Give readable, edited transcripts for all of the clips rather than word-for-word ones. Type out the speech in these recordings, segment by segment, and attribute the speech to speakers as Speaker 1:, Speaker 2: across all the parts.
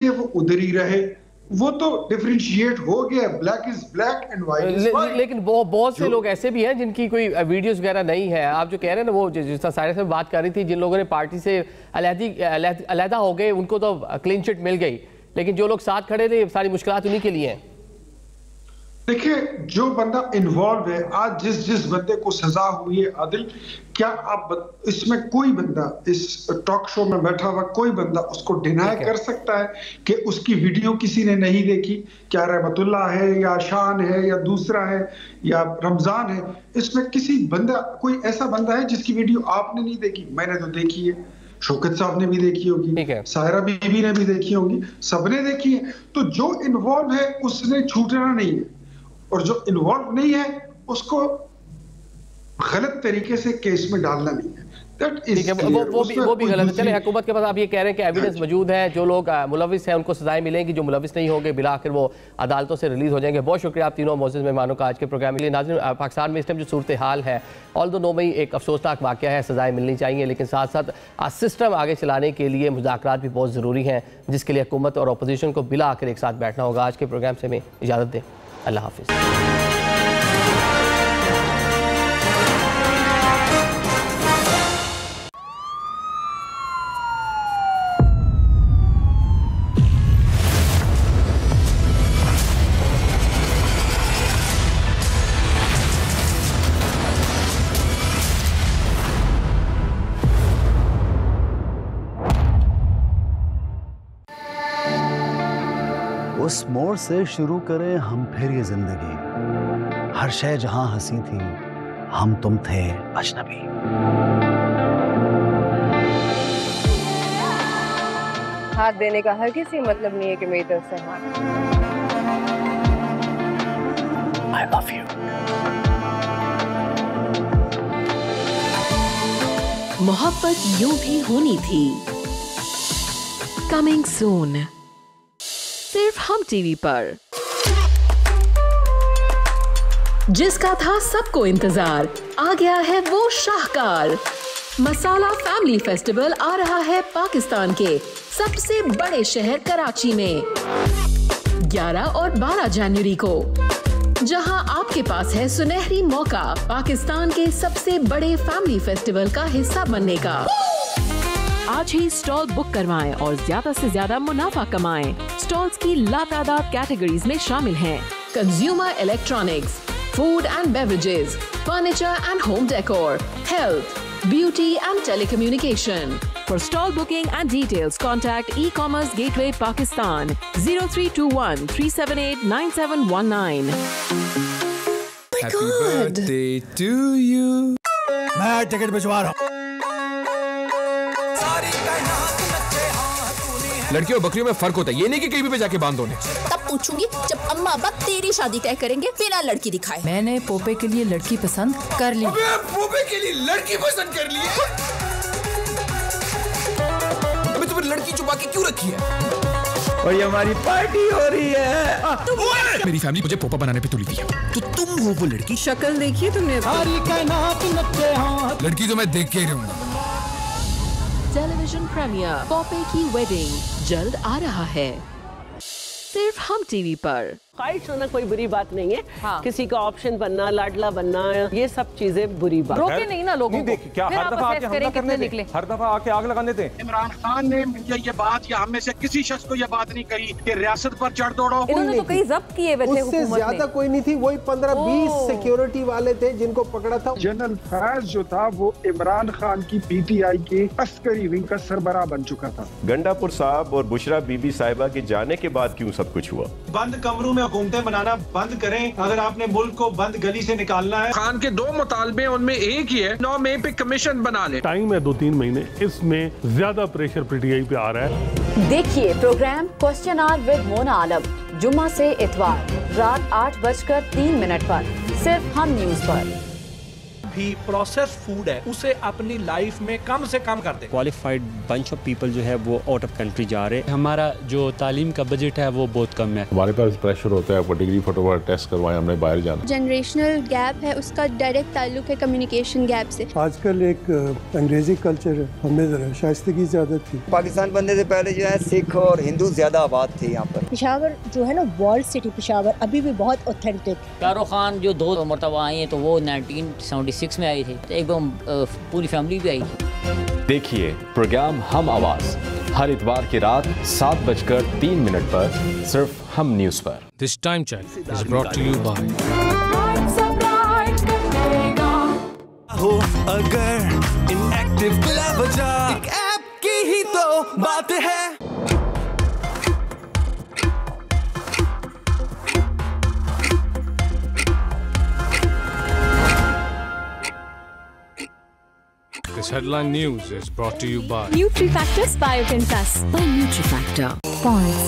Speaker 1: वो उधर ही रहे। वो तो डिफरेंशिएट हो गया, black is black and white is white.
Speaker 2: लेकिन बहुत से लोग ऐसे भी हैं जिनकी कोई वीडियोस वगैरह नहीं है। आप जो कह रहे हैं ना, वो जिस तरह सायरा से बात कर रही थी, जिन लोगों ने पार्टी से अलहदा हो गए उनको तो क्लीन चिट मिल गई, लेकिन जो लोग साथ खड़े थे सारी मुश्किलात उन्हीं के लिए हैं।
Speaker 1: देखिए, जो बंदा इन्वॉल्व है, आज जिस बंदे को सजा हुई है आदिल, क्या आप इसमें कोई बंदा, इस टॉक शो में बैठा हुआ कोई बंदा उसको डिनाई कर सकता है कि उसकी वीडियो किसी ने नहीं देखी? क्या रहमतुल्लाह है या शान है या दूसरा है या रमजान है, इसमें किसी बंदा, कोई ऐसा बंदा है जिसकी वीडियो आपने नहीं देखी? मैंने तो देखी है, शौकत साहब ने भी देखी होगी, सायरा बीबी ने भी देखी होगी, सबने देखी है। तो जो इन्वॉल्व है उसने छूटना नहीं है, और जो इन्वॉल्व नहीं है उसको गलत तरीके से केस में डालना नहीं है।
Speaker 2: ठीक है, वो भी गलत है। चले, हुकूमत के पास आप ये कह रहे हैं कि एविडेंस मौजूद है, जो लोग मुलविस हैं उनको सजाएं मिलेंगी, जो मुलविस नहीं होंगे बिला आखिर वो अदालतों से रिलीज हो जाएंगे। बहुत शुक्रिया आप तीनों मोअज़्ज़ज़ मेहमानों का आज के प्रोग्राम के लिए। नाज़रीन, पाकिस्तान में इस टाइम जो सूरत हाल है, ऑल्दो 9 मई एक अफसोसनाक वाक़या है, सजाएं मिलनी चाहिए, लेकिन साथ साथ सिस्टम आगे चलाने के लिए मुज़ाकरात भी बहुत ज़रूरी हैं, जिसके लिए हुकूमत और अपोजिशन को बिला आखिर एक साथ बैठना होगा। आज के प्रोग्राम से हमें इजाज़त दें, अल्लाह हाफ़िज़।
Speaker 3: उस मोड़ से शुरू करें हम फिर ये जिंदगी, हर शय जहां हंसी थी, हम तुम थे अजनबी।
Speaker 4: हाथ देने का हर किसी मतलब नहीं है कि मेरी तरफ से हाथ।
Speaker 3: I love you.
Speaker 5: मोहब्बत यूं भी होनी थी। कमिंग सून सिर्फ हम टीवी पर। जिसका था सबको इंतजार, आ गया है वो शाहकार। मसाला फैमिली फेस्टिवल आ रहा है पाकिस्तान के सबसे बड़े शहर कराची में 11 और 12 जनवरी को, जहां आपके पास है सुनहरी मौका पाकिस्तान के सबसे बड़े फैमिली फेस्टिवल का हिस्सा बनने का। आज ही स्टॉल बुक करवाएं और ज्यादा से ज्यादा मुनाफा कमाएं। स्टॉल्स की लातादाद कैटेगरीज में शामिल हैं consumer electronics, food and beverages, furniture and home decor, health, beauty and telecommunication. For stall booking and details, contact E-commerce Gateway Pakistan 0321 378 9719.
Speaker 6: Happy birthday to you.
Speaker 3: मैं टिकट भिजवा रहा हूँ।
Speaker 6: लड़कियों और बकरियों में फर्क होता है, ये नहीं कि कहीं पे जाके बांध दो।
Speaker 7: तब पूछूंगी जब अम्मा अब्बा तेरी शादी तय करेंगे, बिना लड़की दिखाए।
Speaker 8: मैंने पोपे के लिए लड़की पसंद कर ली।
Speaker 6: पोपे के लिए लड़की पसंद कर ली है? अबे तुमने लड़की छुपा के क्यों रखी है?
Speaker 9: और ये हमारी पार्टी हो रही है।
Speaker 6: मेरी फैमिली मुझे पोपा बनाने पे तुली थी, तो तुम हो वो लड़की?
Speaker 4: शक्ल देखिए तुमने?
Speaker 6: लड़की तो मैं देख के ही रहूंगा।
Speaker 5: टेलीविजन प्रीमियर पोपे की वेडिंग जल्द आ रहा है, सिर्फ हम टीवी पर।
Speaker 10: ख्वाहिश होना कोई बुरी बात नहीं है। हाँ। किसी का ऑप्शन बनना, लाडला बनना, ये सब चीजें बुरी बात।
Speaker 4: रोके नहीं ना लोगों को।
Speaker 9: क्या हर दफा आके हमला करने निकले, हर दफा आके आग लगाने थे।
Speaker 11: इमरान खान ने ये बात या हम में से किसी शख्स को ये बात नहीं कही कि रियासत पर चढ़ दौड़ो।
Speaker 4: इन्होंने तो कई जब्त किए हुए थे,
Speaker 12: उससे ज्यादा कोई नहीं थी, वही 15-20 सिक्योरिटी वाले थे जिनको पकड़ा था।
Speaker 1: जनरल फैज जो था वो इमरान खान की PTI के अस्करी विंग का सरबराह बन चुका था।
Speaker 13: गंडापुर साहब और बुशरा बीबी साहिबा के जाने के बाद क्यों सब कुछ हुआ?
Speaker 11: बंद कमरों में हुकूमतें बनाना बंद करें अगर आपने मुल्क को बंद गली से निकालना है।
Speaker 9: खान के 2 मुतालबे, उनमें एक ही है 9 मई पे कमीशन बना ले।
Speaker 14: टाइम है 2-3 महीने, इसमें ज्यादा प्रेशर PTI पे आ रहा है।
Speaker 15: देखिए program question hour with Mona Alam जुम्मा से इतवार रात 8:03 पर सिर्फ हम न्यूज पर।
Speaker 16: भी प्रोसेस फूड है उसे अपनी लाइफ में कम से कम कर दें।
Speaker 17: क्वालिफाइड बंच ऑफ पीपल जो है वो आउट ऑफ कंट्री जा रहे हैं। हमारा जो तालीम का बजट है वो बहुत कम है।
Speaker 18: हमारे पास प्रेशर होता है, डिग्री फटाफट टेस्ट करवाएं, हमने बाहर जाना।
Speaker 19: जनरेशनल गैप है, उसका डायरेक्ट ताल्लुक है कम्युनिकेशन गैप से।
Speaker 20: आजकल एक अंग्रेजी कल्चर है, हमें जरा शाइस्तगी की आदत थी।
Speaker 21: पाकिस्तान बनने से पहले जो है सिख और हिंदू ज्यादा आबाद थे यहाँ पर।
Speaker 22: पेशावर जो है ना वर्ल्ड सिटी पेशावर अभी भी बहुत ऑथेंटिक।
Speaker 23: शाहरुख खान जो 2 मरतबा आई है तो वो 1976 में आई थी, तो एकदम पूरी फैमिली भी आई थी।
Speaker 24: देखिए प्रोग्राम हम आवाज हर इतवार की रात 7:03 पर सिर्फ हम न्यूज पर।
Speaker 25: This time check is brought to you by
Speaker 6: हो अगर इनएक्टिव बिला वजह एक ऐप की ही तो बात है।
Speaker 25: This headline news is brought to you by
Speaker 26: NutriFactors Biotin Plus by NutriFactor. Points.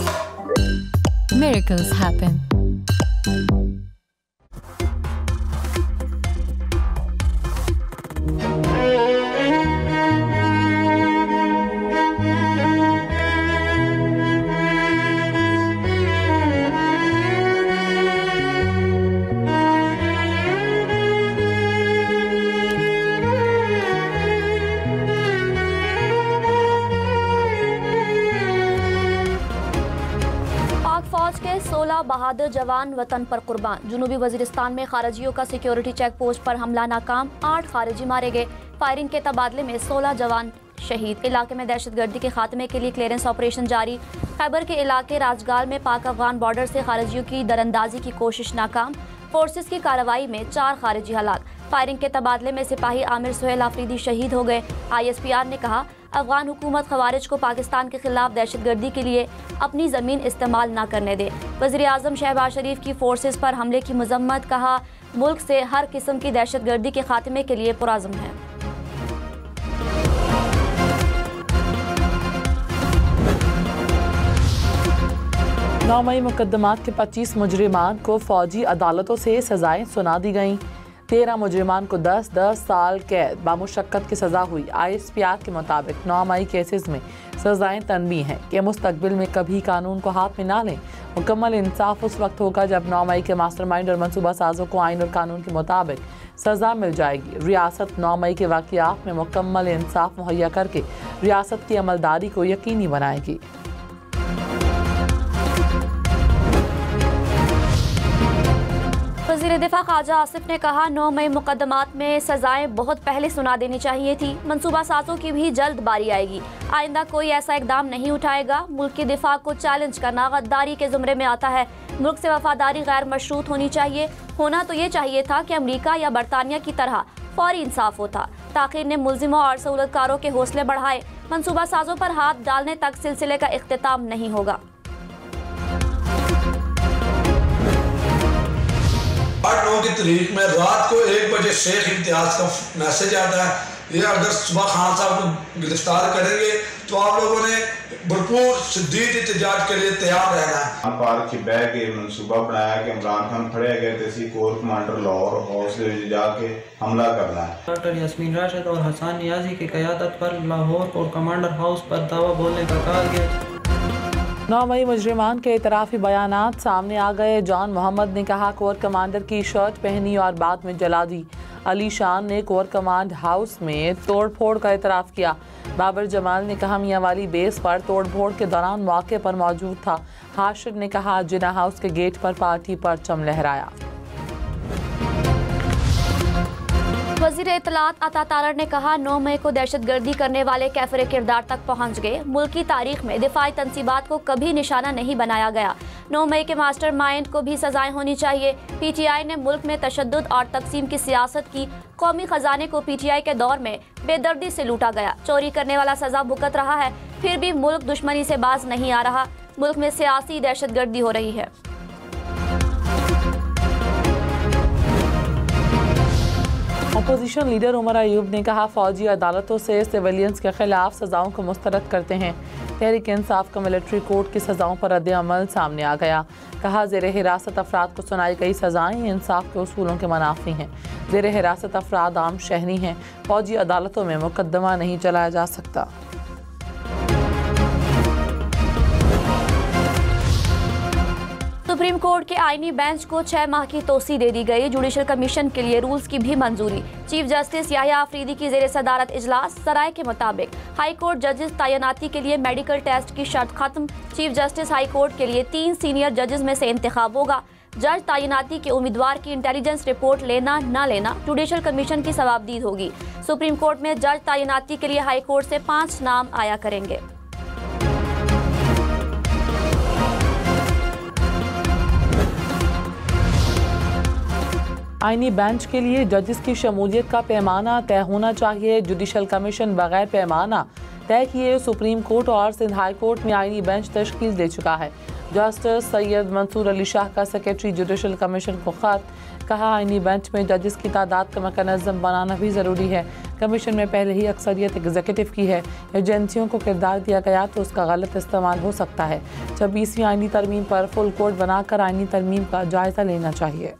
Speaker 26: Miracles happen.
Speaker 27: बहादुर जवान वतन पर कुर्बान। जुनूबी वजीरिस्तान में खारजियों का सिक्योरिटी चेक पोस्ट पर हमला नाकाम, 8 खारजी मारे गए। फायरिंग के तबादले में 16 जवान शहीद। इलाके में दहशतगर्दी के खात्मे के लिए क्लियरेंस ऑपरेशन जारी। खैबर के इलाके राजगाल में पाक अफगान बॉर्डर से खारजियों की दरअंदाजी की कोशिश नाकाम। फोर्सेस की कार्रवाई में 4 खारजी हलाक। फायरिंग के तबादले में सिपाही आमिर सुहेल आफरीदी शहीद हो गए। ISPR ने कहा अफगान हुकूमत खवारिज को पाकिस्तान के खिलाफ दहशतगर्दी के लिए अपनी ज़मीन इस्तेमाल न करने दे। वज़ीर आज़म शहबाज शरीफ की फोर्सेस पर हमले की मजम्मत, कहा मुल्क से हर किस्म की दहशतगर्दी के खात्मे के लिए पुरज़्म है।
Speaker 28: 9 मई मुकदमात के 25 मुजरिमान को फौजी अदालतों से सजाएं सुना दी गईं। 13 मुजरिमान को 10-10 साल कैद बामुशक्कत की सज़ा हुई। ISPR के मुताबिक 9 मई केसेस में सजाएं तनबीह हैं कि मुस्तकबिल में कभी कानून को हाथ में ना लें। मुकम्मल इंसाफ उस वक्त होगा जब 9 मई के मास्टरमाइंड और मनसूबा साजों को आइन और कानून के मुताबिक सज़ा मिल जाएगी। रियासत 9 मई के वाक़यात में मुकम्मल इंसाफ मुहैया करके रियासत की अमलदारी को यकीनी बनाएगी।
Speaker 27: वज़ीर दिफा ख्वाजा आसिफ ने कहा 9 मई मुकदमात में सजाएं बहुत पहले सुना देनी चाहिए थी। मनसूबा साजों की भी जल्द बारी आएगी। आइंदा कोई ऐसा इकदाम नहीं उठाएगा। मुल्क की दिफा को चैलेंज करना गद्दारी के ज़ुमरे में आता है। मुल्क से वफादारी गैर मशरूत होनी चाहिए। होना तो ये चाहिए था कि अमरीका या बरतानिया की तरह फौरी इंसाफ होता। ताख़ीर ने मुल्जिमों और सहूलतकारों के हौसले बढ़ाए। मनसूबा साजों पर हाथ डालने तक सिलसिले का इख्तिताम नहीं होगा।
Speaker 29: 8-9 की तारीख में रात को 1 बजे शेख इम्तियाज का मैसेज आता है, ये अगर सुबह खान साहब को गिरफ्तार करेंगे तो आप लोगों ने भरपूर शदीद एहतजाज के लिए तैयार रहना है।
Speaker 30: पार्क के बह के मनसूबा बनाया कि इमरान खान फड़े गए थे, कोर कमांडर लाहौर हाउस जाके हमला करना है।
Speaker 31: डॉक्टर यास्मीन राशिद और हसन नियाजी की क़यादत पर लाहौर कोर कमांडर हाउस पर दावा बोलने का कहा गया।
Speaker 28: 9 मई मुजरिमान के इतराफ़ी बयानात सामने आ गए। जॉन मोहम्मद ने कहा कोर कमांडर की शर्ट पहनी और बाद में जला दी। अली शान ने कोर कमांड हाउस में तोड़ फोड़ का इतराफ़ किया। बाबर जमाल ने कहा मियाँ वाली बेस पर तोड़ फोड़ के दौरान मौके पर मौजूद था। हाशिर ने कहा जिना हाउस के गेट पर पार्टी परचम लहराया।
Speaker 27: वज़ीर इत्तलात अता तारड़ ने कहा 9 मई को दहशतगर्दी करने वाले कैफरे किरदार तक पहुँच गए। मुल्क की तारीख में दिफाई तनसीबात को कभी निशाना नहीं बनाया गया। 9 मई के मास्टर माइंड को भी सजाएं होनी चाहिए। PTI ने मुल्क में तशद्दुद और तकसीम की सियासत की। कौमी खजाने को PTI के दौर में बेदर्दी से लूटा गया। चोरी करने वाला सजा भुगत रहा है, फिर भी मुल्क दुश्मनी से बाज नहीं आ रहा। मुल्क में सियासी दहशतगर्दी हो रही है।
Speaker 28: अपोजिशन लीडर उमर अयूब ने कहा फौजी अदालतों से सिविलियंस के खिलाफ सजाओं को मुस्तरद करते हैं। तहरीक इंसाफ का मिलिट्री कोर्ट की सजाओं पर रद्द अमल सामने आ गया। कहा ज़ेर हिरासत अफराद को सुनाई गई सजाएं इंसाफ के उसूलों के मुनाफी हैं। ज़ेर हिरासत अफराद आम शहरी हैं। फौजी अदालतों में मुकदमा नहीं चलाया जा सकता।
Speaker 27: सुप्रीम कोर्ट के आईनी बेंच को 6 माह की तोसी दे दी गई। जुडिशल कमीशन के लिए रूल्स की भी मंजूरी। चीफ जस्टिस याह्या अफरीदी की जेर सदारत इजलास। सराय के मुताबिक हाई कोर्ट जजेस तैनाती के लिए मेडिकल टेस्ट की शर्त खत्म। चीफ जस्टिस हाई कोर्ट के लिए 3 सीनियर जजेस में से इंतखाब होगा। जज तैनाती के उम्मीदवार की इंटेलिजेंस रिपोर्ट लेना न लेना जुडिशल कमीशन की सवाबदीद होगी। सुप्रीम कोर्ट में जज तैनाती के लिए हाई कोर्ट से 5 नाम आया करेंगे।
Speaker 28: आईनी बेंच के लिए जजेस की शमूलियत का पैमाना तय होना चाहिए। जुडिशल कमीशन बगैर पैमाना तय किए सुप्रीम कोर्ट और सिंध हाई कोर्ट में आईनी बेंच तश्कील दे चुका है। जस्टिस सैयद मंसूर अली शाह का सेक्रेटरी जुडिशल कमीशन को खत। कहा आईनी बेंच में जजेस की तादाद का मैकेनिज्म बनाना भी ज़रूरी है। कमीशन में पहले ही अक्सरियत एग्जीक्यूटिव की है। एजेंसियों को किरदार दिया गया तो उसका गलत इस्तेमाल हो सकता है। 26वीं आईनी तरमीम पर फुल कोर्ट बनाकर आईनी तरमीम का जायज़ा लेना चाहिए।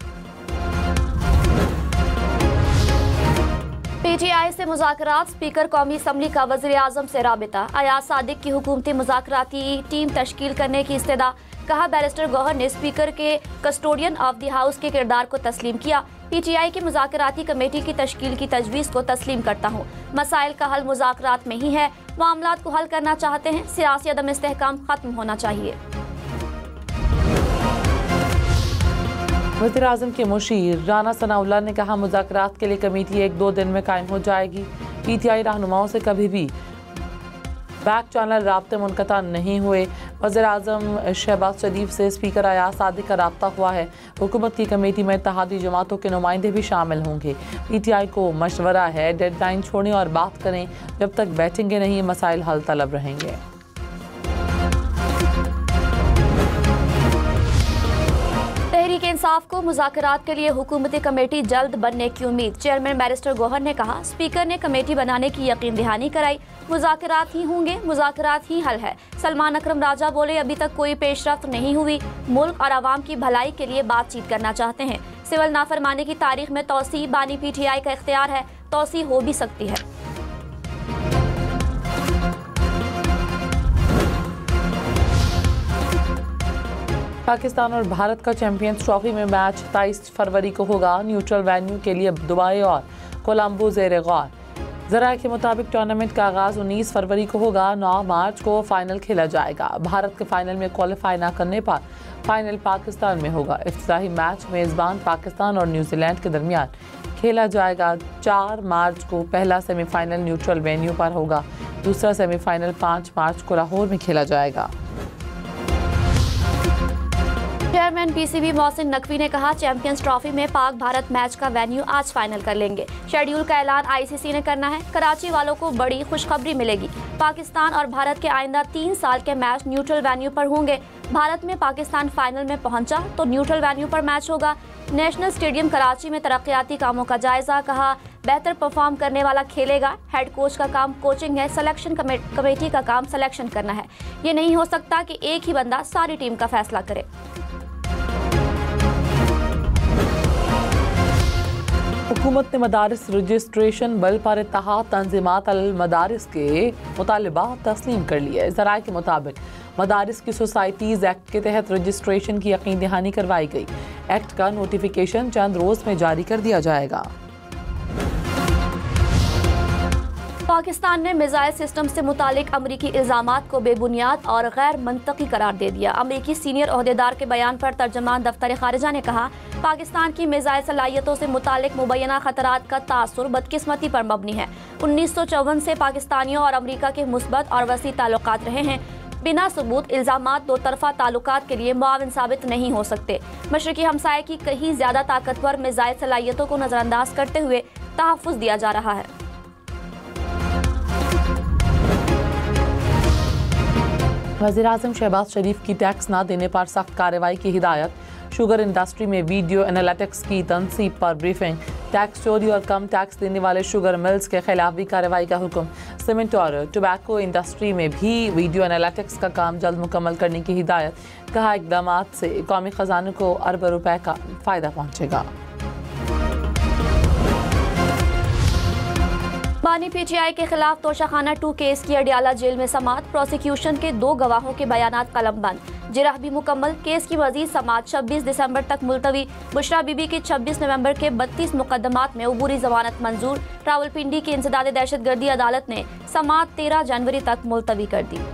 Speaker 27: PTI से मुज़ाकरात। स्पीकर कौमी असम्बली का वज़ीर आज़म से राबिता। अयाज सादिक की हुकूमती मुज़ाकराती टीम तश्कील करने की इस्तदा। कहा बैरिस्टर गौहर ने स्पीकर के कस्टोडियन ऑफ द हाउस के किरदार को तस्लीम किया। PTI की मुज़ाकराती कमेटी की तश्कील की तजवीज़ को तस्लीम करता हूँ। मसाइल का हल मुज़ाकरात में ही है। मामलात को हल करना चाहते हैं। सियासी अदम इस्तेहकाम खत्म होना चाहिए।
Speaker 28: वज़ीर आज़म के मुशीर राना सनाउल्लाह ने कहा मुज़ाकरात के लिए कमेटी 1-2 दिन में कायम हो जाएगी। PTI रहनुमाओं से कभी भी बैक चैनल राब्ते मुनक़ता नहीं हुए। वज़ीर आज़म शहबाज शरीफ से स्पीकर अयाज सादिक का राब्ता हुआ है। हुकूमत की कमेटी में इत्तेहादी जमातों के नुमाइंदे भी शामिल होंगे। PTI को मशवरा है डेडलाइन छोड़ें और बात करें। जब तक बैठेंगे नहीं मसाइल हल तलब रहेंगे।
Speaker 27: तहरीक इंसाफ को मुज़ाकरात के लिए हुकूमती कमेटी जल्द बनने की उम्मीद। चेयरमैन बैरिस्टर गौहर ने कहा स्पीकर ने कमेटी बनाने की यकीन दहानी कराई। मुज़ाकरात ही होंगे, मुज़ाकरात ही हल है। सलमान अकरम राजा बोले अभी तक कोई पेशरफ्त नहीं हुई। मुल्क और आवाम की भलाई के लिए बातचीत करना चाहते हैं। सिविल नाफरमानी की तारीख में तौसी बानी PTI का इख्तियार है। तौसी हो भी सकती है।
Speaker 28: पाकिस्तान और भारत का चैंपियंस ट्रॉफी में मैच 27 फरवरी को होगा। न्यूट्रल वेन्यू के लिए दुबई और कोलंबो ज़ेर गौर। ज़राए के मुताबिक टूर्नामेंट का आगाज़ 19 फरवरी को होगा। 9 मार्च को फाइनल खेला जाएगा। भारत के फाइनल में क्वालिफाई न करने पर फाइनल पाकिस्तान में होगा। इफ्तिताही मैच मेज़बान पाकिस्तान और न्यूजीलैंड के दरमियान खेला जाएगा। 4 मार्च को पहला सेमीफाइनल न्यूट्रल वेन्यू पर होगा। दूसरा सेमीफाइनल 5 मार्च को लाहौर में खेला जाएगा।
Speaker 27: चेयरमैन PCB मोहसिन नकवी ने कहा चैंपियंस ट्रॉफी में पाक भारत मैच का वेन्यू आज फाइनल कर लेंगे। शेड्यूल का ऐलान ICC ने करना है। कराची वालों को बड़ी खुशखबरी मिलेगी। पाकिस्तान और भारत के आइंदा 3 साल के मैच न्यूट्रल वेन्यू पर होंगे। भारत में पाकिस्तान फाइनल में पहुंचा तो न्यूट्रल वेन्यू पर मैच होगा। नेशनल स्टेडियम कराची में तरक्याती कामों का जायजा। कहा बेहतर परफॉर्म करने वाला खेलेगा। हेड कोच का काम कोचिंग है। सिलेक्शन कमेटी का काम सिलेक्शन करना है। ये नहीं हो सकता कि एक ही बंदा सारी टीम का फैसला करे।
Speaker 28: हुकूमत ने मदारिस रजिस्ट्रेशन बिल पर इत्तेहाद तंजीमात अल मदारिस के मुतालिबात तस्लीम कर लिए। ज़राए के मुताबिक मदारिस की सोसाइटीज़ एक्ट के तहत रजिस्ट्रेशन की यकीन दहानी करवाई गई। एक्ट का नोटिफिकेशन चंद रोज़ में जारी कर दिया जाएगा।
Speaker 27: पाकिस्तान ने मिसाइल सिस्टम से मुतालिक अमरीकी इल्ज़ामात को बेबुनियाद और गैर मंतकी करार दे दिया। अमरीकी सीनियर ओहदेदार के बयान पर तर्जमान दफ्तर खारिजा ने कहा पाकिस्तान की मिसाइल सलाहियतों से मुतालिक मुबैना खतरात का तासुर बदकिस्मती पर मबनी है। 1954 से पाकिस्तानियों और अमरीका के मुस्बत और वसी ताल्लुकात रहे हैं। बिना सबूत इल्ज़ामात दो तरफा ताल्लुकात के लिए मुआविन साबित नहीं हो सकते। मशरकी हमसाये की कहीं ज़्यादा ताकतवर मिसाइल सलाहियतों को नज़रअंदाज करते हुए तहफ़्फ़ुज़ दिया जा रहा है।
Speaker 28: वज़ीर-ए-आज़म शहबाज शरीफ की टैक्स न देने पर सख्त कार्रवाई की हिदायत। शुगर इंडस्ट्री में वीडियो एनालिटिक्स की तनसीब पर ब्रीफिंग। टैक्स चोरी और कम टैक्स देने वाले शुगर मिल्स के खिलाफ भी कार्रवाई का हुक्म। सीमेंट और टोबैको इंडस्ट्री में भी वीडियो एनालिटिक्स का काम जल्द मुकम्मल करने की हिदायत। कहा इक़दाम से कौमी ख़जाने को अरबों रुपए का फ़ायदा पहुँचेगा।
Speaker 27: बानी PTI के खिलाफ तोशाखाना 2 केस की अडियाला जेल में समाअत। प्रोसिक्यूशन के 2 गवाहों के बयानात कलमबंद। जिरह भी मुकम्मल। केस की मजीद समाअत 26 दिसंबर तक मुलतवी। बुशरा बीबी की 26 नवंबर के 32 मुकदमात में उबूरी जमानत मंजूर। रावलपिंडी की इंसदाद दहशतगर्दी अदालत ने समाअत 13 जनवरी तक मुलतवी कर दी।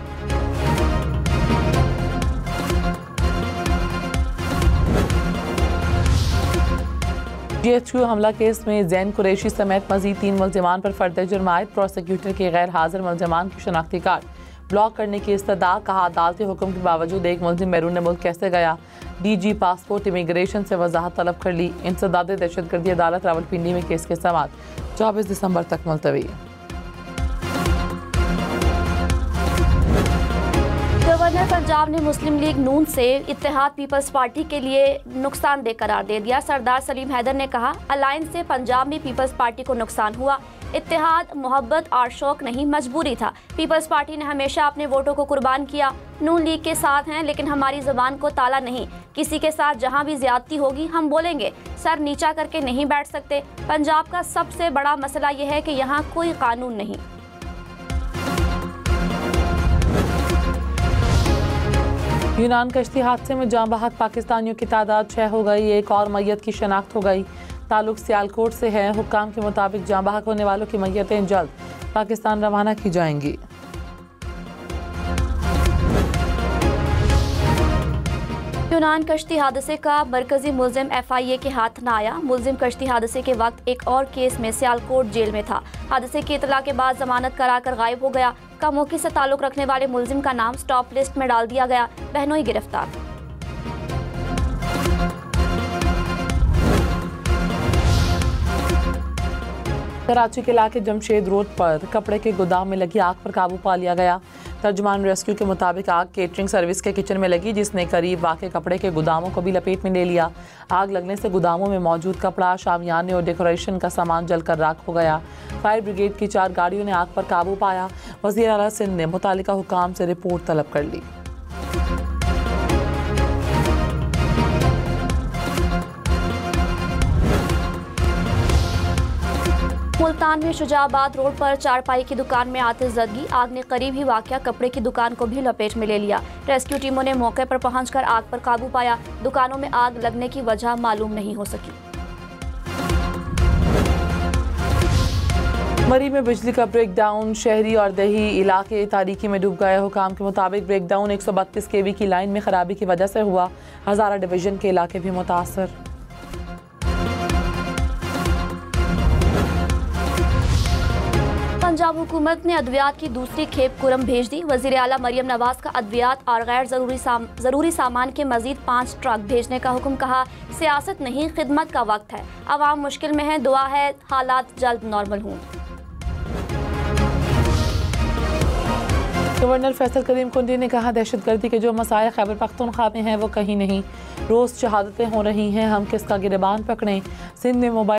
Speaker 28: GHQ हमला केस में जैन कुरैशी समेत मजीद 3 मुल्जिमान पर फर्द जुर्म आयद। प्रोसिक्यूटर के गैर हाजिर मुल्जिमान की शनाख्ती कार्ड ब्लॉक करने की इस्तदा। कहा अदालती हुक्म के बावजूद एक मुल्जिम बैरून मुल्क कैसे गया। DG पासपोर्ट इमिग्रेशन से वजाहत तलब कर ली। इंसदाद दहशतगर्दी अदालत रावलपिंडी में केस के समाअत 24 दिसंबर तक मुलतवी।
Speaker 27: गवर्नर पंजाब ने मुस्लिम लीग नून से इत्तेहाद पीपल्स पार्टी के लिए नुकसानदेह करार दे दिया। सरदार सलीम हैदर ने कहा अलायंस से पंजाब में पीपल्स पार्टी को नुकसान हुआ। इत्तेहाद मोहब्बत और शौक नहीं, मजबूरी था। पीपल्स पार्टी ने हमेशा अपने वोटों को कुर्बान किया। नून लीग के साथ हैं लेकिन हमारी ज़बान को ताला नहीं। किसी के साथ जहां भी ज्यादती होगी हम बोलेंगे, सर नीचा करके नहीं बैठ सकते। पंजाब का सबसे बड़ा मसला यह है कि यहाँ कोई कानून नहीं।
Speaker 28: यूनान कश्ती हादसे में जाँ बहक पाकिस्तानियों की तादाद 6 हो गई। एक और मैयत की शनाख्त हो गई। ताल्लुक सियालकोट से है। हुक्काम के मुताबिक जाँ बहक होने वालों की मैयतें जल्द पाकिस्तान रवाना की जाएंगी।
Speaker 27: यूनान कश्ती हादसे का मरकजी मुल्जिम FIA के हाथ न आया। मुल्जिम कश्ती हादसे के वक्त एक और केस में सियालकोट जेल में था। हादसे की इतला के बाद जमानत कराकर गायब हो गया। कमोकी से ताल्लुक रखने वाले मुल्जिम का नाम स्टॉप लिस्ट में डाल दिया गया। बहनोई गिरफ्तार।
Speaker 28: कराची के इलाके जमशेद रोड पर कपड़े के गोदाम में लगी आग पर काबू पा लिया गया। तर्जुमान रेस्क्यू के मुताबिक आग केटरिंग सर्विस के किचन में लगी, जिसने करीब वाक़े कपड़े के गोदामों को भी लपेट में ले लिया। आग लगने से गोदामों में मौजूद कपड़ा, शामियाने और डेकोरेशन का सामान जलकर राख हो गया। फायर ब्रिगेड की 4 गाड़ियों ने आग पर काबू पाया। वज़ीर आला सिंध ने मुतालिका हुकाम से रिपोर्ट तलब कर ली।
Speaker 27: मुल्तान में शुजाबाद रोड पर चारपाई की दुकान में आतिशज़दगी। आग ने करीब ही वाक़या कपड़े की दुकान को भी लपेट में ले लिया। रेस्क्यू टीमों ने मौके पर पहुंचकर आग पर काबू पाया। दुकानों में आग लगने की वजह मालूम नहीं हो सकी।
Speaker 28: मरी में बिजली का ब्रेकडाउन। शहरी और दही इलाके तारीकी में डूब गए। हुकाम के मुताबिक ब्रेकडाउन 132 kV की लाइन में खराबी की वजह से हुआ। हज़ारा डिवीजन के इलाके भी मुतासर।
Speaker 27: पंजाब हुकूमत ने अद्वियात की दूसरी खेप कुरम भेज दी। वज़ीर आला मरियम नवाज का अद्वियात और गैर ज़रूरी सामान के मजीद 5 ट्रक भेजने का हुक्म। कहा सियासत नहीं, खिदमत का वक्त है। आवाम मुश्किल में है, दुआ है हालात जल्द नॉर्मल हों।
Speaker 28: गवर्नर फैसल करीम कुंडी ने कहा दहशतगर्दी के जो मसाइल खैबर पख्तूनख्वा में हैं वो कहीं नहीं। रोज़ शहादतें हो रही हैं, हम किसका गिरबान पकड़ें। सिंध में मोबाइल